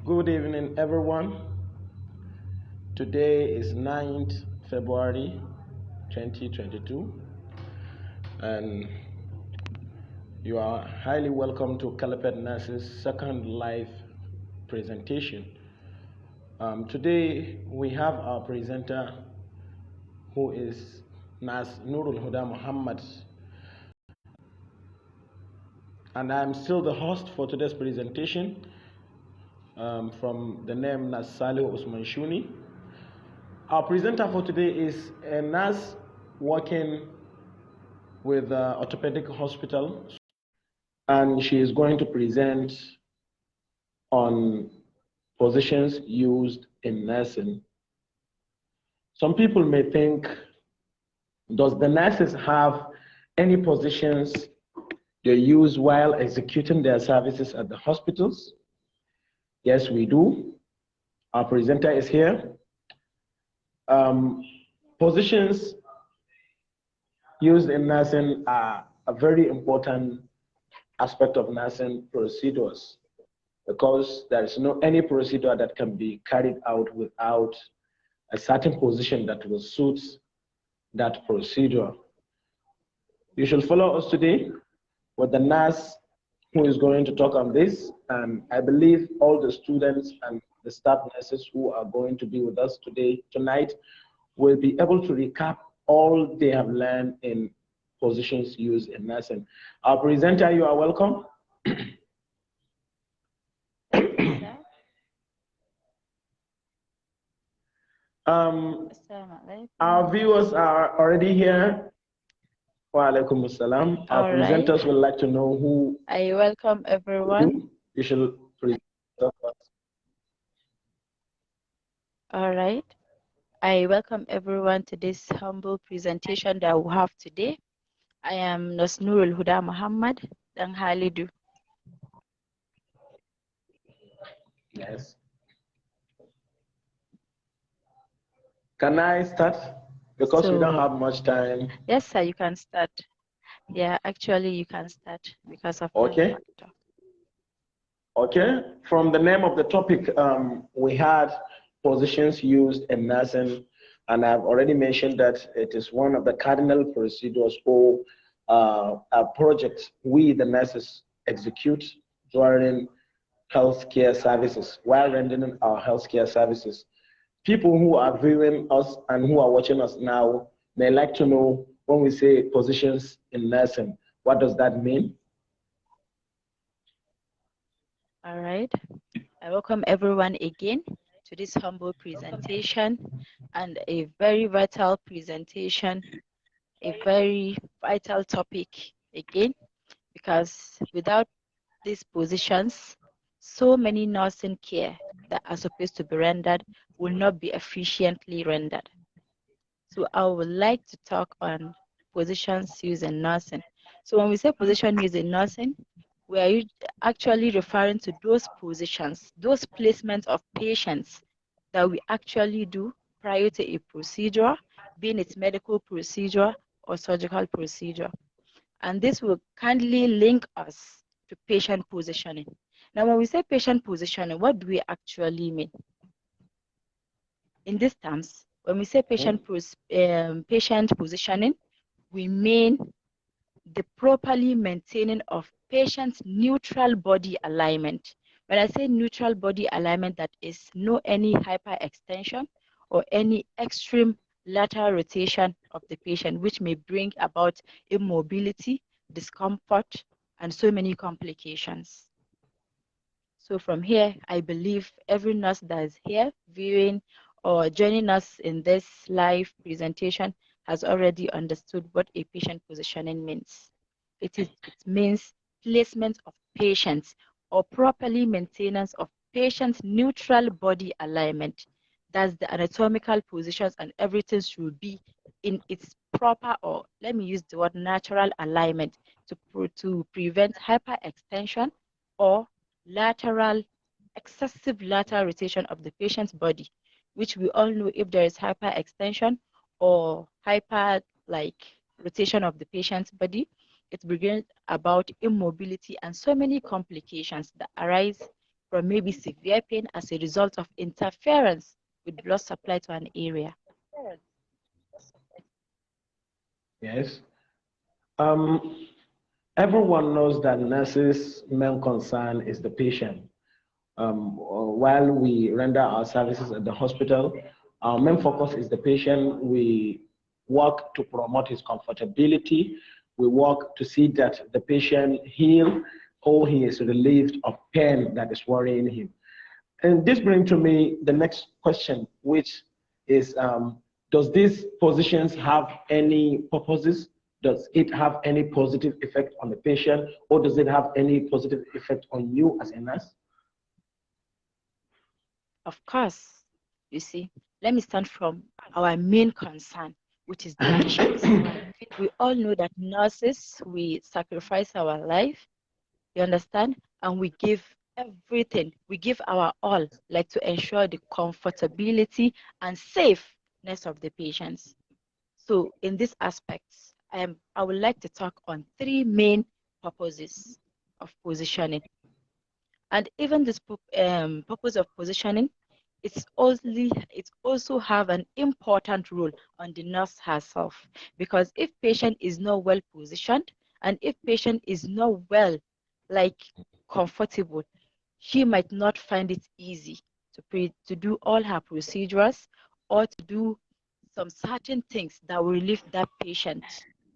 Good evening, everyone. Today is 9th February 2022, and you are highly welcome to Calipet Nurse's second live presentation. Today, we have our presenter who is Nurulhuda Muhammad, and I'm still the host for today's presentation from the name Nas Salih Usman Shuni. Our presenter for today is a nurse working with orthopedic hospital, and she is going to present on positions used in nursing. Some people may think, does the nurses have any positions they use while executing their services at the hospitals? Yes, we do. Our presenter is here. Positions used in nursing are a very important aspect of nursing procedures, because there is no any procedure that can be carried out without a certain position that will suit that procedure. You should follow us today with the nurse who is going to talk on this, and I believe all the students and the staff nurses who are going to be with us tonight will be able to recap all they have learned in positions used in nursing. Our presenter, you are welcome. Our viewers are already here. Wa alaikum assalam. Our presenters would like to know who. I welcome everyone. You should present us. All right. I welcome everyone to this humble presentation that we have today. I am Nurulhuda Muhammad D. Yes. Can I start? Because we don't have much time. Yes, sir, you can start. Yeah, actually, you can start because of okay. Factor. Okay. From the name of the topic, we had positions used in nursing, and I've already mentioned that it is one of the cardinal procedures or a project we, the nurses, execute during healthcare services, while rendering our healthcare services. People who are viewing us and who are watching us now may like to know, when we say positions in nursing, what does that mean? All right. I welcome everyone again to this humble presentation, and a very vital presentation, a very vital topic again, because without these positions, so many nursing care that are supposed to be rendered will not be efficiently rendered. So I would like to talk on positions used in nursing. So when we say position used in nursing, we are actually referring to those positions, those placements of patients that we actually do prior to a procedure, being it medical procedure or surgical procedure. And this will kindly link us to patient positioning. Now, when we say patient positioning, what do we actually mean? In these terms, when we say patient positioning, we mean the properly maintaining of patient's neutral body alignment. When I say neutral body alignment, that is no any hyperextension or any extreme lateral rotation of the patient, which may bring about immobility, discomfort, and so many complications. So from here, I believe every nurse that is here viewing or joining us in this live presentation has already understood what a patient positioning means. It means placement of patients or properly maintenance of patient's neutral body alignment. That's the anatomical positions, and everything should be in its proper, or let me use the word natural alignment, to prevent hyperextension or excessive lateral rotation of the patient's body, which we all know, if there is hyperextension or rotation of the patient's body, it brings about immobility and so many complications that arise from maybe severe pain as a result of interference with blood supply to an area. Yes. Everyone knows that nurses' main concern is the patient. While we render our services at the hospital, our main focus is the patient. We work to promote his comfortability. We work to see that the patient heal or he is relieved of pain that is worrying him. And this brings to me the next question, which is, does these positions have any purposes? Does it have any positive effect on the patient, or does it have any positive effect on you as a nurse? Of course, you see, let me start from our main concern, which is the patients. We all know that nurses, we sacrifice our life, you understand, and we give everything, we give our all, like to ensure the comfortability and safeness of the patients. So in this aspect, I would like to talk on three main purposes of positioning. And even this purpose of positioning, it's also have an important role on the nurse herself, because if patient is not well positioned and if patient is not well, like, comfortable, she might not find it easy to do all her procedures or to do some certain things that will relieve that patient,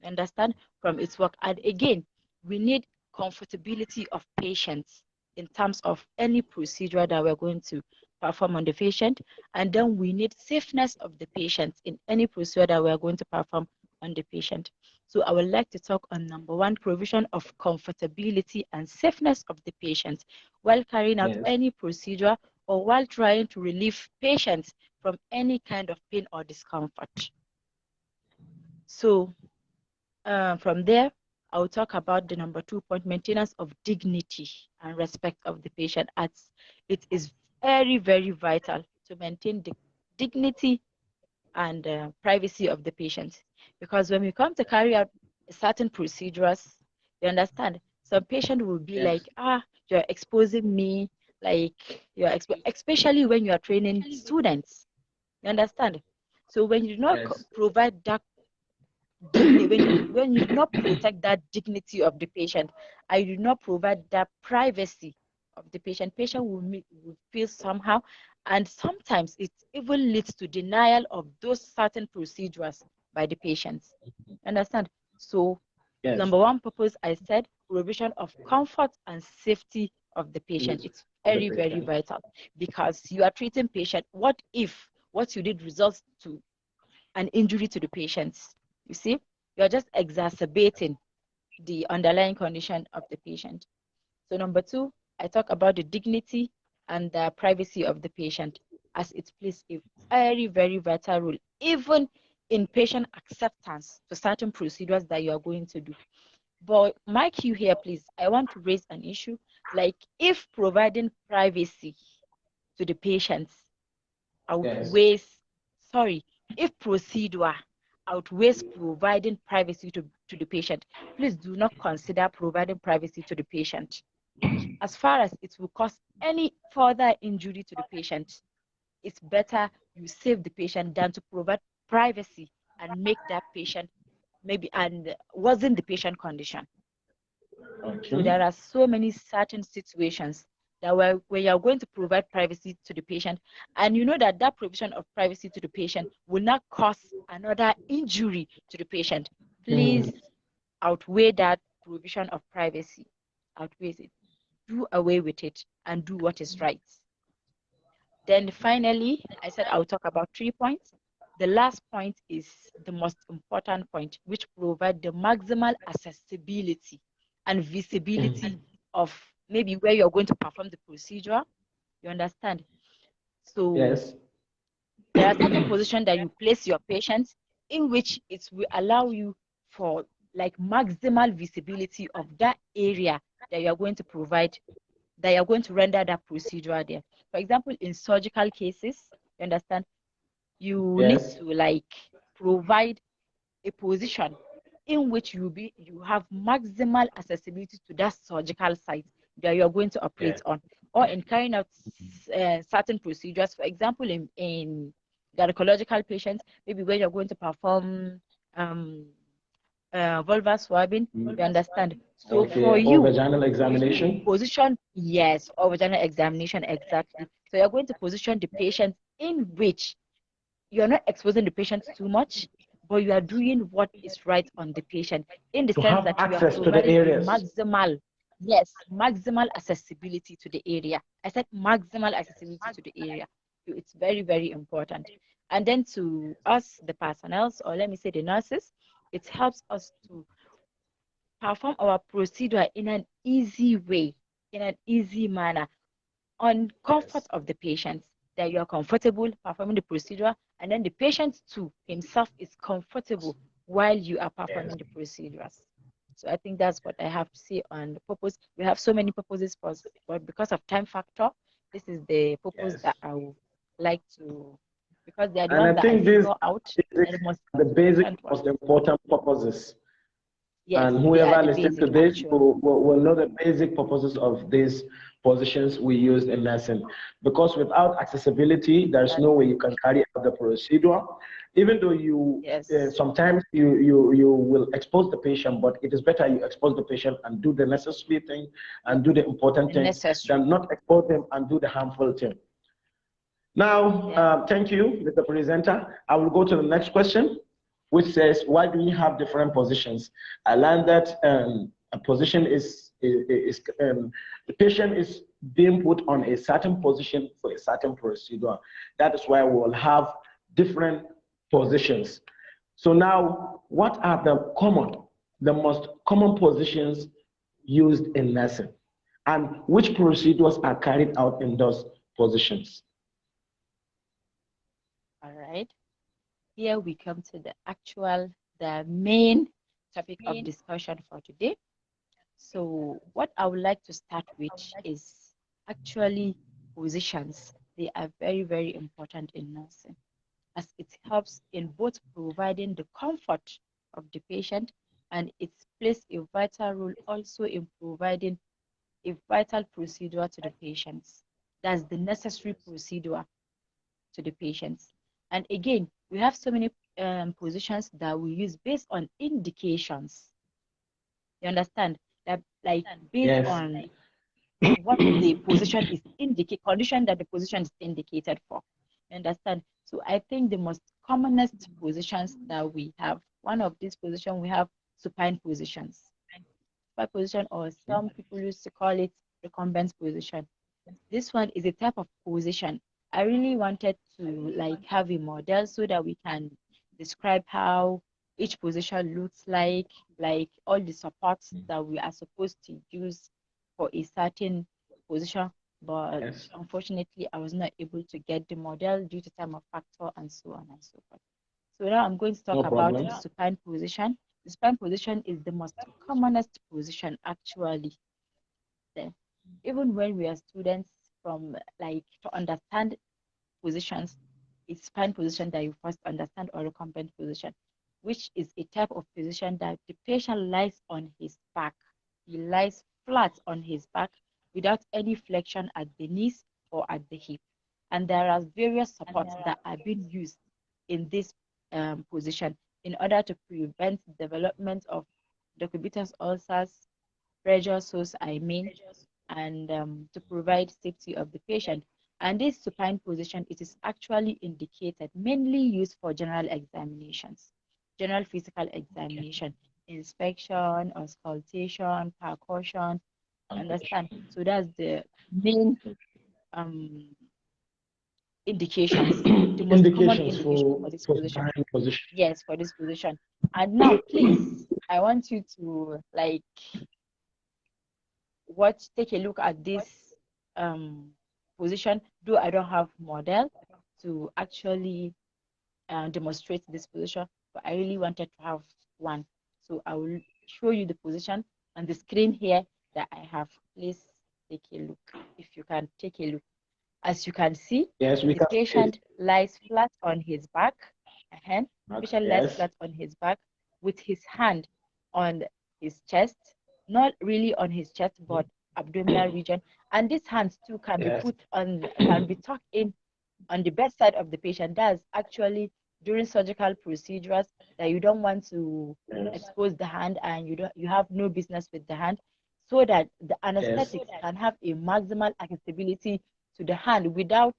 understand, from its work. And again, we need comfortability of patients in terms of any procedure that we're going to perform on the patient, and then we need safeness of the patient in any procedure that we're going to perform on the patient. So I would like to talk on number one, provision of comfortability and safeness of the patient while carrying out any procedure or while trying to relieve patients from any kind of pain or discomfort. So from there, I will talk about the number 2 point, maintenance of dignity and respect of the patient, as it is very, very vital to maintain the dignity and privacy of the patient. Because when we come to carry out certain procedures, you understand, some patient will be like, you're exposing me, like, especially when you are training students, you understand. So when you do not provide that dignity, when you do not protect that dignity of the patient, I do not provide that privacy of the patient, will feel somehow, and sometimes it even leads to denial of those certain procedures by the patients. Understand? So number one purpose, I said, provision of comfort and safety of the patient. It's very, very vital, because you are treating patient. What if what you did results to an injury to the patients? You see, you're just exacerbating the underlying condition of the patient. So number two, I talk about the dignity and the privacy of the patient, as it plays a very, very vital role, even in patient acceptance to certain procedures that you are going to do. But my cue here, please, I want to raise an issue, like, if providing privacy to the patients outweighs, if procedure outweighs providing privacy to the patient, please do not consider providing privacy to the patient. As far as it will cause any further injury to the patient, it's better you save the patient than to provide privacy and make that patient and worsen the patient condition. So there are so many certain situations that where you are going to provide privacy to the patient, and you know that that provision of privacy to the patient will not cause another injury to the patient. Please outweigh that provision of privacy, outweighs it. Do away with it and do what is right. Then finally, I said I'll talk about 3 points. The last point is the most important point, which provides the maximal accessibility and visibility of maybe where you're going to perform the procedure. You understand? So there are certain positions that you place your patients in which it will allow you for, like, maximal visibility of that area that you're going to provide, that you're going to render that procedure there. For example, in surgical cases, you understand, you need to, like, provide a position in which you have maximal accessibility to that surgical site that you're going to operate on. or in carrying out certain procedures. For example, in gynecological patients, maybe when you're going to perform vulvar swabbing, you understand. So Okay, for or you vaginal to examination. position, yes, or vaginal examination, exactly. So you're going to position the patient in which you're not exposing the patient too much, but you are doing what is right on the patient, in the To sense have that you are access to the providing a areas. maximal, yes, maximal accessibility to the area. I said maximal accessibility to the area. So it's very, very important. And then to us, the personnel, or let me say the nurses, it helps us to perform our procedure in an easy way, in an easy manner, on comfort of the patient, that you are comfortable performing the procedure, and then the patient too himself is comfortable while you are performing the procedures. So I think that's what I have to say on the purpose. We have so many purposes, but because of time factor, this is the purpose that I would like to, because they are the And ones I that I think these figure out are are the most the basic, important ones. most important purposes. Yes, And they are whoever the listens to basic this actually. will know the basic purposes of these positions we use in nursing. Because without accessibility, there's no way you can carry out the procedure. Even though you Yes, sometimes you will expose the patient, but it is better you expose the patient and do the necessary thing and do the important things necessary. than not expose them and do the harmful thing. Now, Yeah. thank you, Mr. Presenter. I will go to the next question, which says, why do we have different positions? I learned that a position is the patient is being put on a certain position for a certain procedure. That is why we will have different positions. So now, what are the most common positions used in nursing? And which procedures are carried out in those positions? All right. Here we come to the main topic of discussion for today. So what I would like to start with is actually positions. They are very, very important in nursing, as it helps in both providing the comfort of the patient, and it plays a vital role also in providing a vital procedure to the patients. That's the necessary procedure to the patients. And again, we have so many positions that we use based on indications. You understand? That, like, based Yes. on what the position is indicate condition that the position is indicated for. You understand? So I think the most commonest positions that we have, one of these positions, we have supine positions. Supine position, or some people used to call it recumbent position. This one is a type of position. I really wanted to like have a model so that we can describe how each position looks like all the supports that we are supposed to use for a certain position. But Yes. unfortunately, I was not able to get the model due to time of factor and so on and so forth. So now I'm going to talk No about problem. the supine position. The supine position is the most commonest position actually. Then, even when we are students, from like to understand positions, it's spine position that you first understand, or recumbent position, which is a type of position that the patient lies on his back. He lies flat on his back without any flexion at the knees or at the hip. And there are various supports that are being used in this position in order to prevent development of decubitus ulcers, pressure sores, I mean, and to provide safety of the patient. And this supine position, it is actually indicated, mainly used for general examinations, general physical examination, inspection, auscultation, percussion, understand? So that's the main um, indications, the most common Indications indication for this for position. spine position. Yes, for this position. And now, please, I want you to like take a look at this position, though I don't have model to actually demonstrate this position, but I really wanted to have one. So I will show you the position on the screen here that I have. Please take a look, if you can take a look. As you can see, Yes, we the can see it. patient lies flat on his back. The patient lies Yes. flat on his back with his hand on his chest, not really on his chest, but abdominal region, And these hands too can be put on, can be tucked in on the bedside of the patient. That's actually during surgical procedures that you don't want to expose the hand, and you have no business with the hand, so that the anesthetics can have a maximal accessibility to the hand without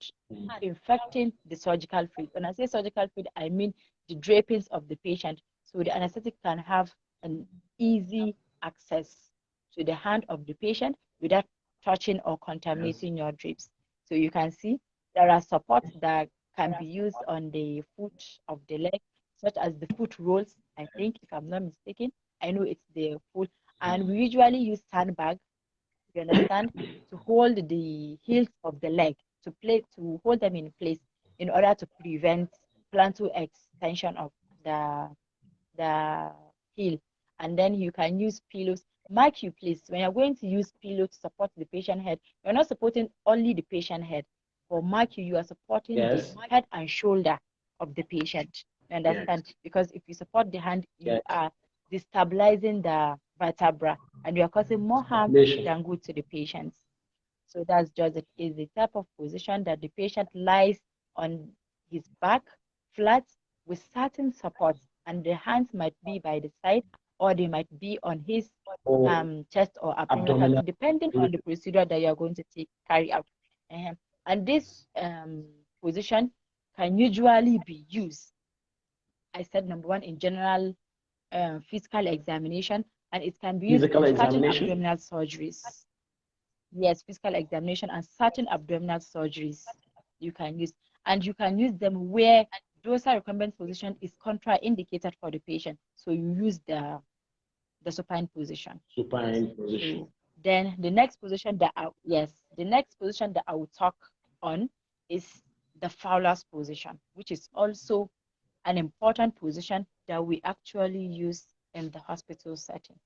infecting the surgical field. When I say surgical field, I mean the drapings of the patient. So the anesthetic can have an easy access to the hand of the patient without touching or contaminating your drapes. So you can see there are supports that can be used on the foot of the leg, such as the foot rolls, I think, if I'm not mistaken. I know it's the foot. And we usually use sandbag, you understand, to hold the heels of the leg, to hold them in place in order to prevent plantar extension of the heel. And then you can use pillows. Mark you please, when you're going to use pillow to support the patient head, you're not supporting only the patient head. For mark you are supporting the head and shoulder of the patient. You understand? Because if you support the hand, you are destabilizing the vertebra and you are causing more harm than good to the patients. So that's just it. Is the type of position that the patient lies on his back, flat, with certain support, and the hands might be by the side or they might be on his chest or abdominal, depending on the procedure that you're going to carry out. And this position can usually be used, I said, number one, in general physical examination, and it can be used in certain abdominal surgeries. Yes, physical examination and certain abdominal surgeries you can use. And you can use them where dorsal recumbent position is contraindicated for the patient. So you use the supine position. Supine position. So then the next position that the next position that I will talk on is the Fowler's position, which is also an important position that we actually use in the hospital setting.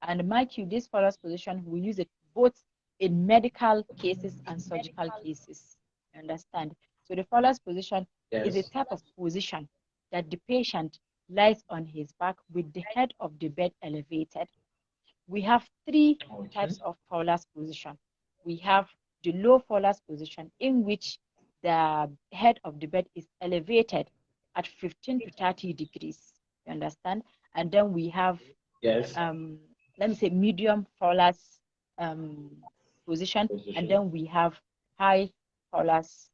And mind you, this Fowler's position, we use it both in medical cases and surgical cases. Understand? So the Fowler's position is a type of position that the patient lies on his back with the head of the bed elevated. We have three types of Fowler's position. We have the low Fowler's position, in which the head of the bed is elevated at 15 to 30 degrees. You understand? And then we have let me say medium Fowler's position, and then we have high Fowler's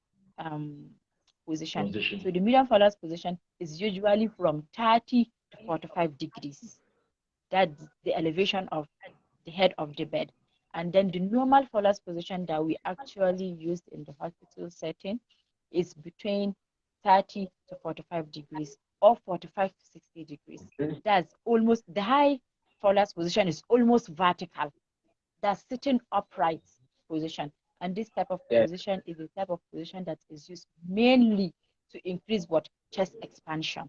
position. So the medium Fowler's position is usually from 30 to 45 degrees. That's the elevation of the head of the bed. And then the normal Fowler's position that we actually used in the hospital setting is between 30 to 45 degrees or 45 to 60 degrees. That's almost, the high Fowler's position is almost vertical. That's sitting upright position. And this type of position is a type of position that is used mainly to increase what? Chest expansion.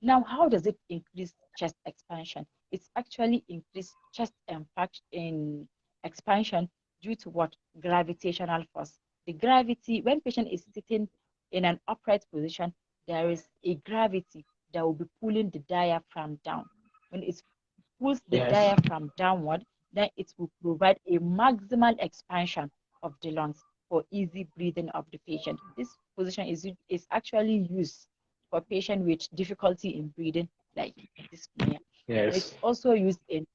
Now, how does it increase chest expansion? It's actually increased chest in expansion due to what? Gravitational force. The gravity, when patient is sitting in an upright position, there is a gravity that will be pulling the diaphragm down. When it pulls the diaphragm downward, then it will provide a maximal expansion of the lungs for easy breathing of the patient. This position is actually used for patients with difficulty in breathing, like dyspnea. It's also used in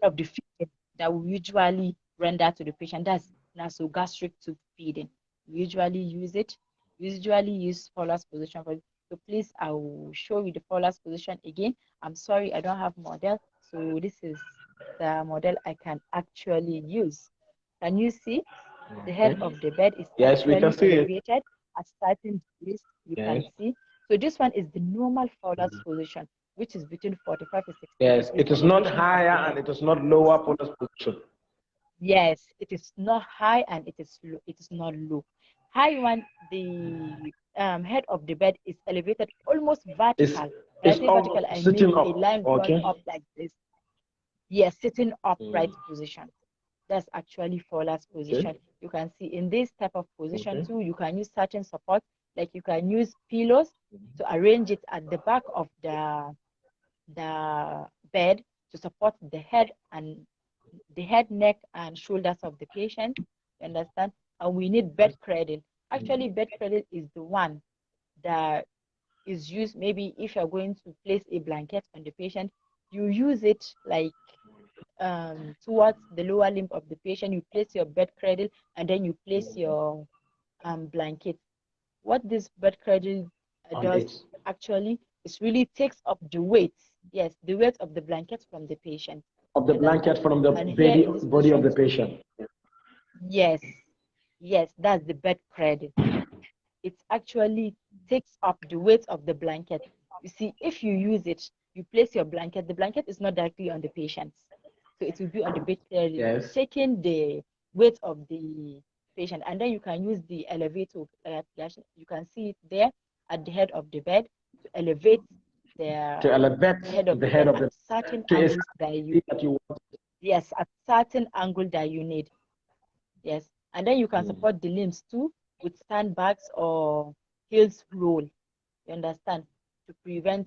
one of the feeding that we usually render to the patient. That's nasogastric tube feeding. We usually use it. We usually use Fowler's position for it. So please, I will show you the Fowler's position again. I'm sorry, I don't have model. So this is the model I can actually use. Can you see? The head of the bed is actually elevated at certain degrees. You can see. So this one is the normal Fowler's position, which is between 45 to 60 degrees. It is not higher and it is not lower Fowler's position. Yes, it is not high and it is not low. High one, the head of the bed is elevated almost vertical. When I say vertical, I mean a line drawn up like this. Yes, sitting upright position. That's actually Fowler's position. You can see in this type of position too, you can use certain support, like you can use pillows to arrange it at the back of the bed to support the head, neck, and shoulders of the patient. You understand? And we need bed cradle. Actually, bed cradle is the one that is used maybe if you're going to place a blanket on the patient, you use it like towards the lower limb of the patient. You place your bed cradle and then you place your blanket. What this bed cradle does actually is really takes up the weight. Yes, the weight of the blanket from the patient. Of the blanket from the body of the patient. Yes, yes, that's the bed cradle. It actually takes up the weight of the blanket. You see, if you use it, you place your blanket, the blanket is not directly on the patient. So it will be on the bed cradle, Yes. taking the weight of the patient. And then you can use the elevator. You can see it there at the head of the bed to elevate the head of the bed at certain angles that you want. Yes, at certain angle that you need. Yes. And then you can support the limbs too with sandbags or heels roll. You understand? To prevent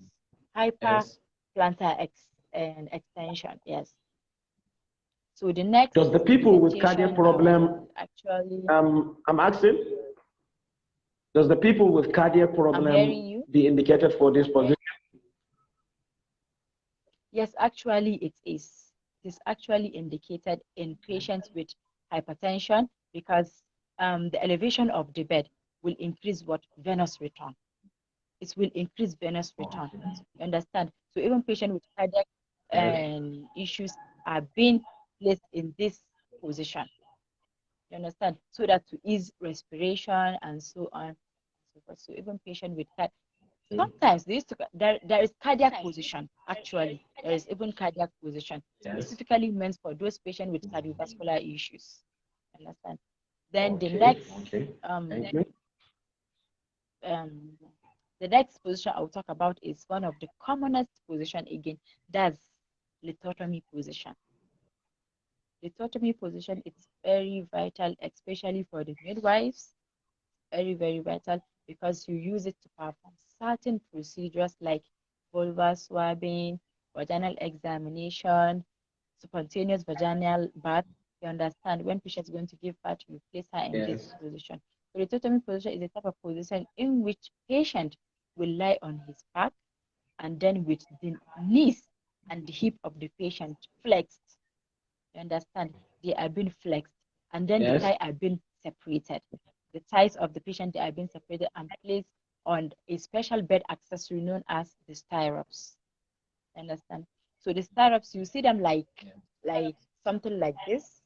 hyperplantar extension. Yes. So the next does the people with cardiac problem actually I'm asking, does the people with cardiac problem be indicated for this position? Yes, actually it is. It is actually indicated in patients with hypertension because the elevation of the bed will increase what venous return. It will increase venous return. You understand? So even patients with cardiac issues are being placed in this position. You understand? So that to ease respiration and so on. So even patient with sometimes there is cardiac position. Actually, there is even cardiac position specifically meant for those patients with cardiovascular issues. Understand? Then the next the next position I'll talk about is one of the commonest position again. That's lithotomy position. Lithotomy position is very vital, especially for the midwives. Very, very vital because you use it to perform certain procedures like vulvar swabbing, vaginal examination, spontaneous vaginal birth. You understand? When patient is going to give birth, you place her in this position. So the lithotomy position is a type of position in which patient will lie on his back and then with the knees and the hip of the patient flexed. You understand? They are being flexed and then the thigh are being separated. The thighs of the patient, they are being separated and placed on a special bed accessory known as the stirrups. Understand? So the stirrups, you see them like something like this,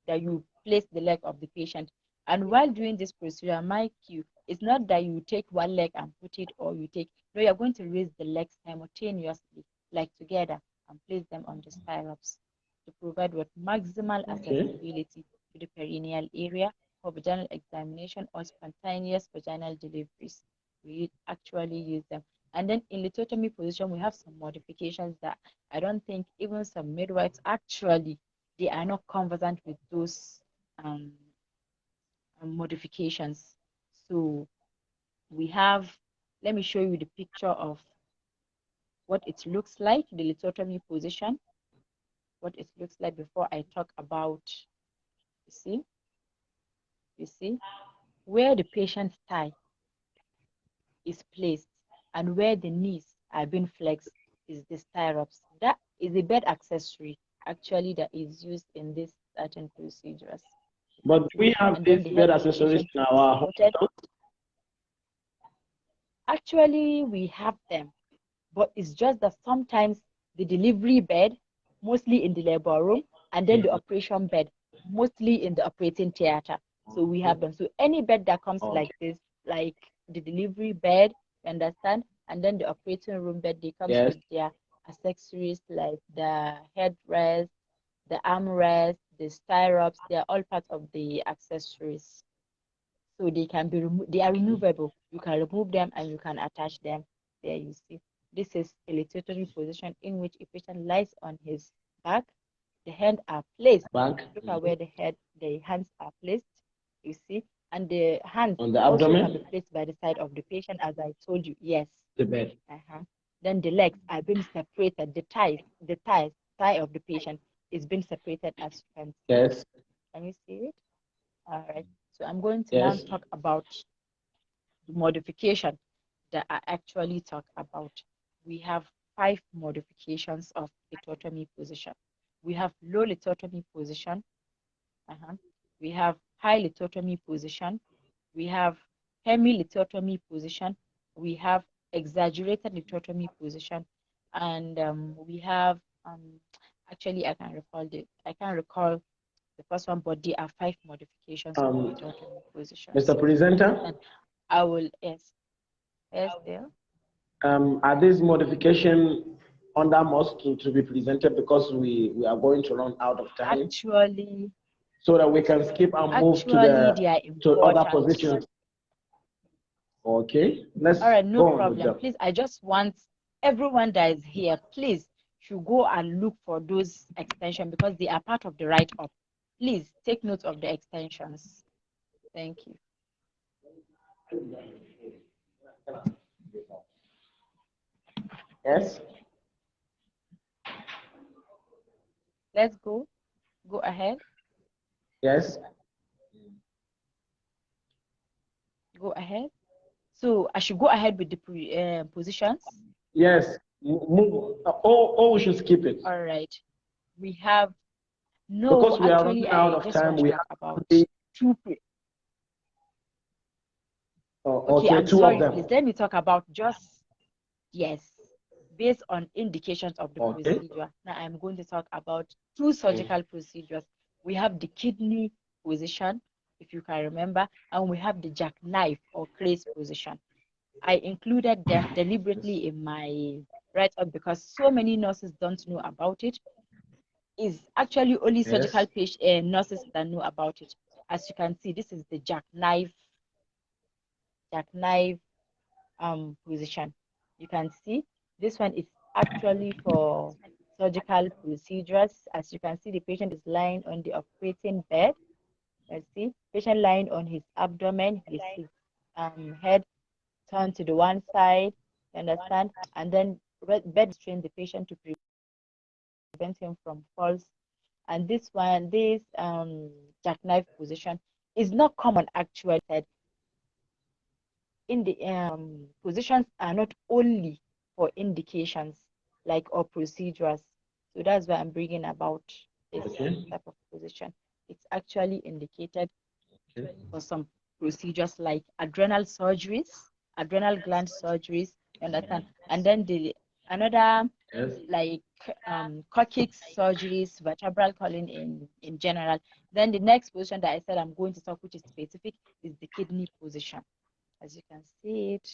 that you place the leg of the patient. And while doing this procedure, mind you, it's not that you take one leg and put it, or you take, no, you're going to raise the legs simultaneously, like together, and place them on the stirrups to provide what maximal accessibility to the perineal area for vaginal examination or spontaneous vaginal deliveries. We actually use them. And then in lithotomy position, we have some modifications that I don't think even some midwives actually, they are not conversant with those modifications. So we have, let me show you the picture of what it looks like, the lithotomy position, what it looks like before I talk about, you see, where the patient's thigh is placed and where the knees are being flexed is the stirrups. That is a bed accessory actually that is used in these certain procedures. But we have these bed accessories in our hospitals. Actually, we have them, but it's just that sometimes the delivery bed, mostly in the labor room, and then the operation bed, mostly in the operating theater. So we have them. So any bed that comes like this, like the delivery bed, you understand, and then the operating room bed, they come with their accessories like the headrest, the armrest, the stirrups. They are all part of the accessories. So they can be they are removable. You can remove them and you can attach them. There you see. This is a lithotomy position in which a patient lies on his back. The hands are placed. Look at where the hands are placed. You see, and the hands on the also abdomen can be placed by the side of the patient, as I told you. Yes. The bed. Then the legs are being separated. The thigh of the patient is being separated as you can see. Yes. Can you see it? All right. So I'm going to Yes. now talk about the modification that I actually talk about. We have 5 modifications of lithotomy position. We have low lithotomy position. We have high lithotomy position. We have hemilithotomy position. We have exaggerated lithotomy position, and we have actually I can't recall the first one, but there are 5 modifications of lithotomy positions. Mr. Presenter, And I will yes there. Are these modifications under must to be presented because we are going to run out of time? Actually, so that we can skip and move to they are to other important. positions. Okay, let's All right, no go on with problem. them. Please, I just want everyone that is here, please, should go and look for those extensions because they are part of the write-up. Please take note of the extensions. Thank you. Yes. Let's go. Go ahead. Yes. Go ahead. So I should go ahead with the positions. Yes. Move. Or we should skip it. All right. We have because we actually, are running out I of just time. want to We talk have about to two. Okay, okay, I'm two sorry, of them. please. Let me talk about just based on indications of the procedure. Now I'm going to talk about 2 surgical procedures. We have the kidney position, if you can remember, and we have the jackknife or craze position. I included them deliberately in my write-up because so many nurses don't know about it. It's actually only surgical nurses that know about it. As you can see, this is the jackknife position. You can see this one is actually for surgical procedures. As you can see, the patient is lying on the operating bed. Let's see, patient lying on his abdomen, his head turned to the one side, you understand? And then bed strain the patient to prevent him from falls. And this jackknife position is not common actually. In the positions are not only for indications or procedures. So that's why I'm bringing about this type of position. It's actually indicated for some procedures like adrenal surgeries, adrenal gland surgeries, you understand? And then another like coccyx surgeries, vertebral colon in general. Then the next position that I said I'm going to talk, which is specific, is the kidney position. As you can see it,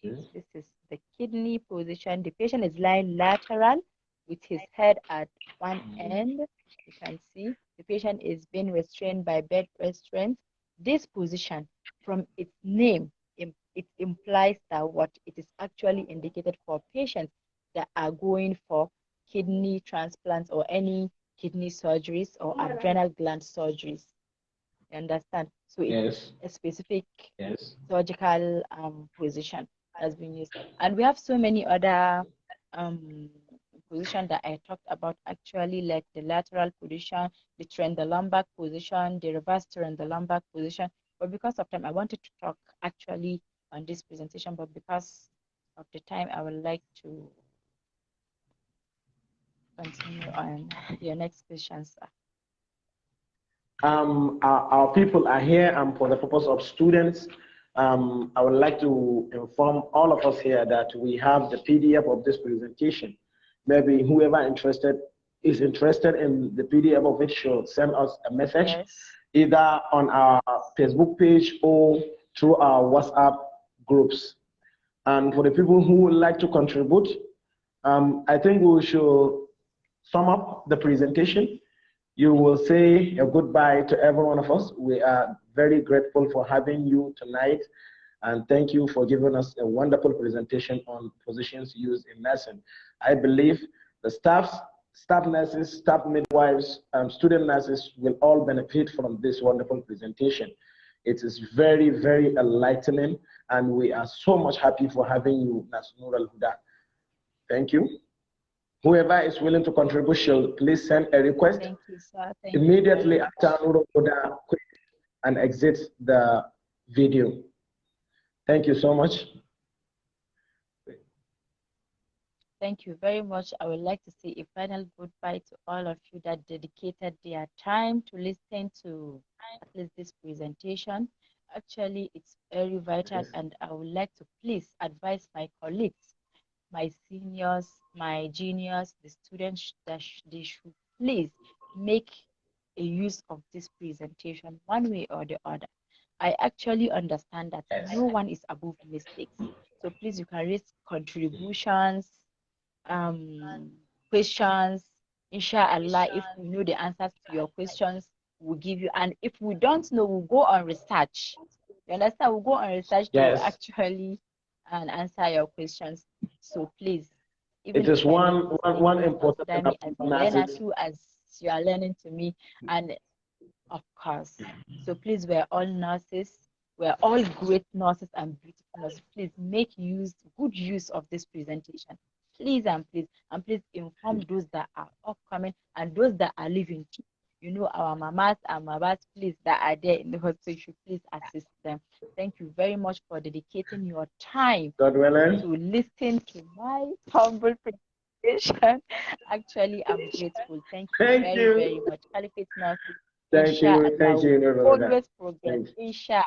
this is the kidney position. The patient is lying lateral with his head at one end. You can see the patient is being restrained by bed restraints. This position, from its name, it implies that what it is actually indicated for patients that are going for kidney transplants or any kidney surgeries or adrenal gland surgeries. You understand? So it's a specific surgical position that's been used. And we have so many other position that I talked about actually, like the lateral position, the trendelumbar position, the reverse trendelumbar position. But because of time, I wanted to talk actually on this presentation, but because of the time, I would like to continue on your next question, sir. Our people are here for the purpose of students. I would like to inform all of us here that we have the PDF of this presentation. Maybe whoever is interested in the PDF of it should send us a message, either on our Facebook page or through our WhatsApp groups. And for the people who would like to contribute, I think we should sum up the presentation. You will say a goodbye to every one of us. We are very grateful for having you tonight, and thank you for giving us a wonderful presentation on positions used in nursing. I believe the staff nurses, staff midwives, student nurses will all benefit from this wonderful presentation. It is very, very enlightening, and we are so much happy for having you, Nurulhuda. Thank you. Whoever is willing to contribute should please send a request Thank you, sir. Thank immediately you after Nurulhuda quit and exit the video. Thank you so much. Thank you very much. I would like to say a final goodbye to all of you that dedicated their time to listen to at least this presentation. Actually, it's very vital, and I would like to please advise my colleagues, my seniors, my juniors, the students that they should please make a use of this presentation one way or the other. I actually understand that no one is above mistakes. So please, you can raise contributions, questions. Inshallah, if we know the answers to your questions, we'll give you. And if we don't know, we'll go on research. You understand? We'll go on research to Yes. actually and answer your questions. So please, even It is if I make mistakes, one important consider me as a learner message. too, as you are learning to me. And of course, so please, we're all nurses. We're all great nurses and beautiful nurses. Please make good use of this presentation. Please and please inform those that are upcoming and those that are living too. You know, our mamas and babas, please, that are there in the hospital, you should please assist them. Thank you very much for dedicating your time God willing. to listen to my humble presentation. Actually, I'm grateful. Thank you very much. Caliphate Nurses. Thank you, Nurulhuda. Always progress. Inshallah.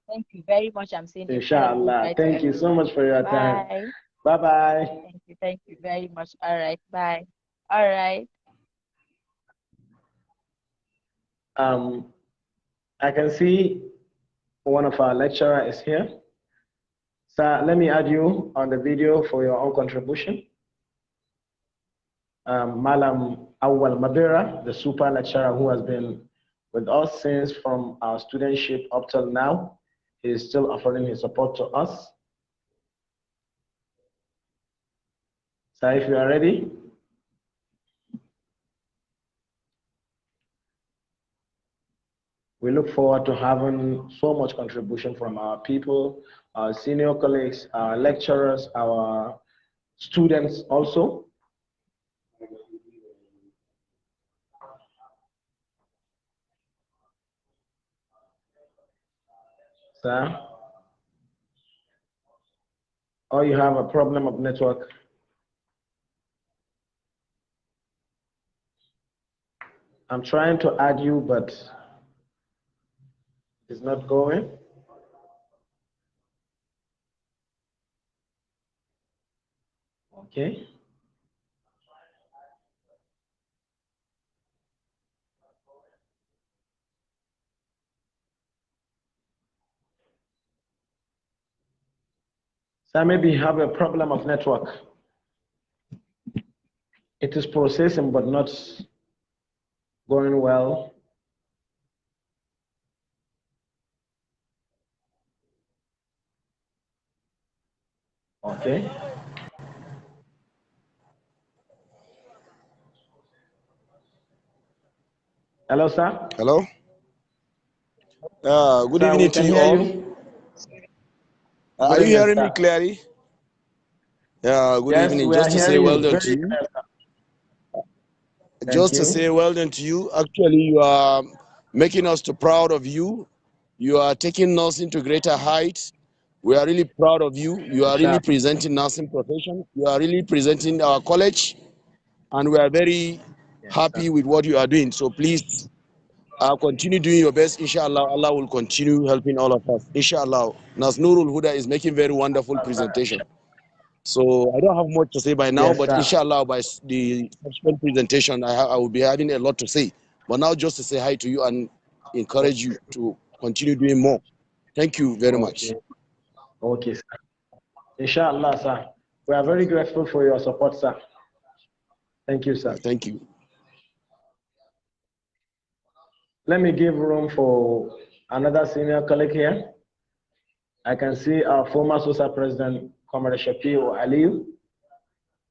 Thank you very much. I'm saying Inshallah. Thank you so much for your time. Bye-bye. Thank you very much. All right, bye. All right. I can see one of our lecturers is here. Sir, let me add you on the video for your own contribution. Malam Awal Madera, the super lecturer who has been with us since from our studentship up till now. He is still offering his support to us. So if you are ready. We look forward to having so much contribution from our people, our senior colleagues, our lecturers, our students also. Sir? Or you have a problem of network? I'm trying to add you, but it's not going. Okay. So maybe you have a problem of network. It is processing, but not going well. Okay. Hello, sir. Hello. Good Sir, evening we to can you hear all. you. Are Good you evening, hearing me sir. clearly? Yeah, good Yes, evening. we are Just to say hearing well you done to very you. clear, sir. Thank Just to say you. well done to you. Actually, you are making us too proud of you. You are taking us into greater heights. We are really proud of you. You are really Sure. presenting nursing profession. You are really presenting our college, and we are very Yes, sir. happy with what you are doing. So please continue doing your best. Inshallah, Allah will continue helping all of us. Inshallah. Nas Nurulhuda is making very wonderful presentation. So I don't have much to say by now, Yes, but sir. inshallah by the subsequent presentation, I will be having a lot to say. But now just to say hi to you and encourage you to continue doing more. Thank you very much. Okay. Okay, sir. Inshallah, sir. We are very grateful for your support, sir. Thank you, sir. Thank you. Let me give room for another senior colleague here. I can see our former SOSA president, Comrade Shapiro Aliyu.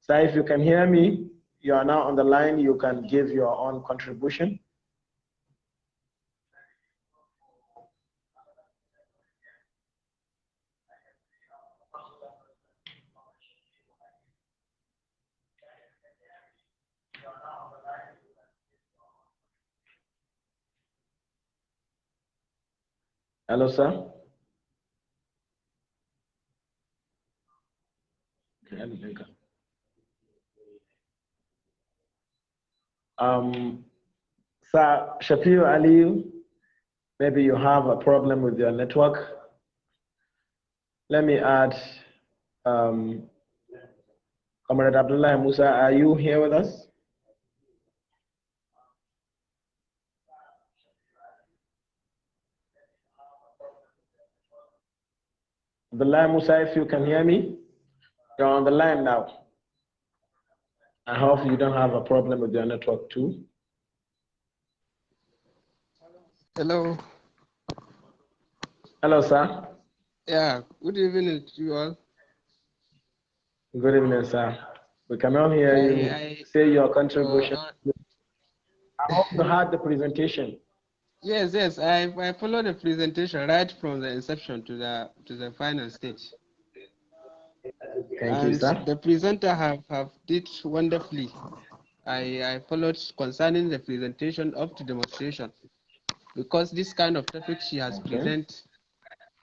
Sir, if you can hear me, you are now on the line. You can give your own contribution. Hello, sir. Sir Shapiro Ali, maybe you have a problem with your network. Let me add Comrade Abdullah Musa, are you here with us? Abdullah Musa, if you can hear me, you're on the line now. I hope you don't have a problem with your network too. Hello. Hello, sir. Yeah, good evening to you all. Good evening, sir. We cannot hear you say your contribution. I hope you heard the presentation. Yes, I followed the presentation right from the inception to the final stage. Thank you, And sir. the presenter have did wonderfully. I followed concerning the presentation up to demonstration, because this kind of topic she has presented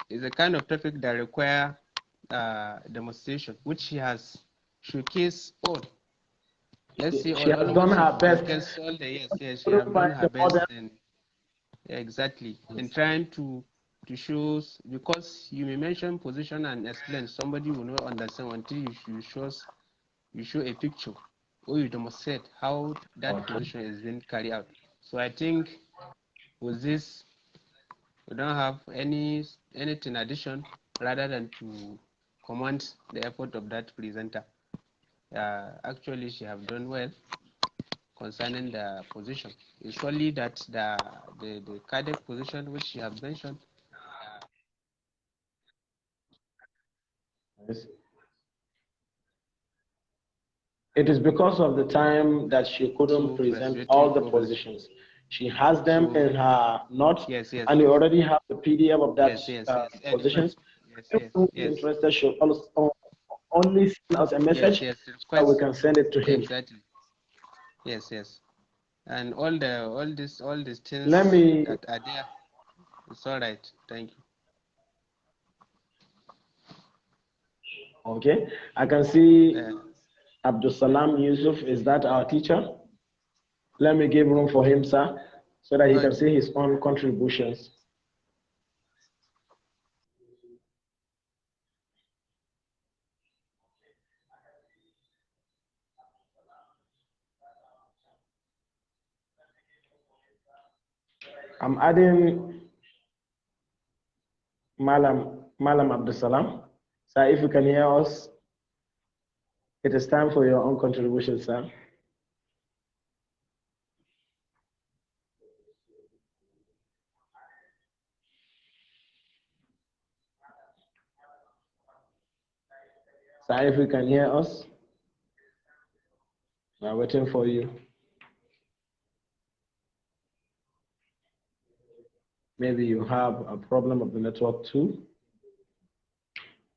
is a kind of topic that require demonstration, which she has showcased all. Let's say she all has done her best. all the yes, she has done her best, and yeah, exactly, in trying to show, because you may mention position and explain, somebody will not understand until you show a picture, or you demonstrate how that position is being carried out. So I think with this, we don't have anything addition rather than to comment the effort of that presenter. Actually, she have done well concerning the position. It's only that the cardiac position which she have mentioned. Yes. It is because of the time that she couldn't So present all the positions. She has them in her notes, and you already have the PDF of that positions. If he's interested, she'll also only send us a message so we can send it to him. Exactly. Yes. And all these things that are there, it's all right. Thank you. Okay, I can see Abdul Salam Yusuf, is that our teacher? Let me give room for him, sir, so that he can see his own contributions. I'm adding Malam Abdul Salam. Sir, if you can hear us, it is time for your own contribution, sir. Sir, if you can hear us, we're waiting for you. Maybe you have a problem of the network too,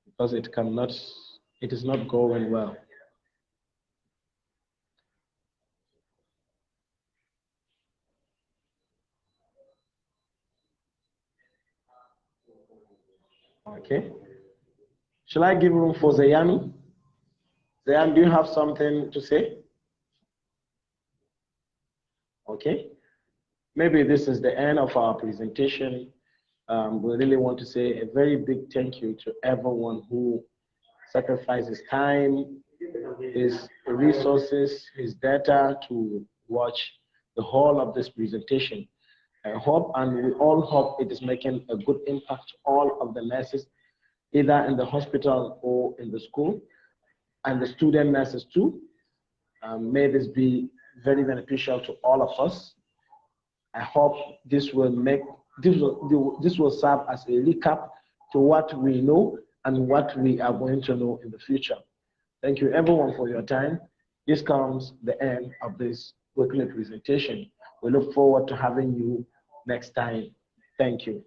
because it is not going well. Okay. Shall I give room for Zayami? Zayami, do you have something to say? Okay. Maybe this is the end of our presentation. We really want to say a very big thank you to everyone who sacrificed his time, his resources, his data to watch the whole of this presentation. I hope, and we all hope, it is making a good impact to all of the nurses, either in the hospital or in the school, and the student nurses too. May this be very beneficial to all of us. I hope this will serve as a recap to what we know and what we are going to know in the future. Thank you everyone for your time. This comes the end of this weekly presentation. We look forward to having you next time. Thank you.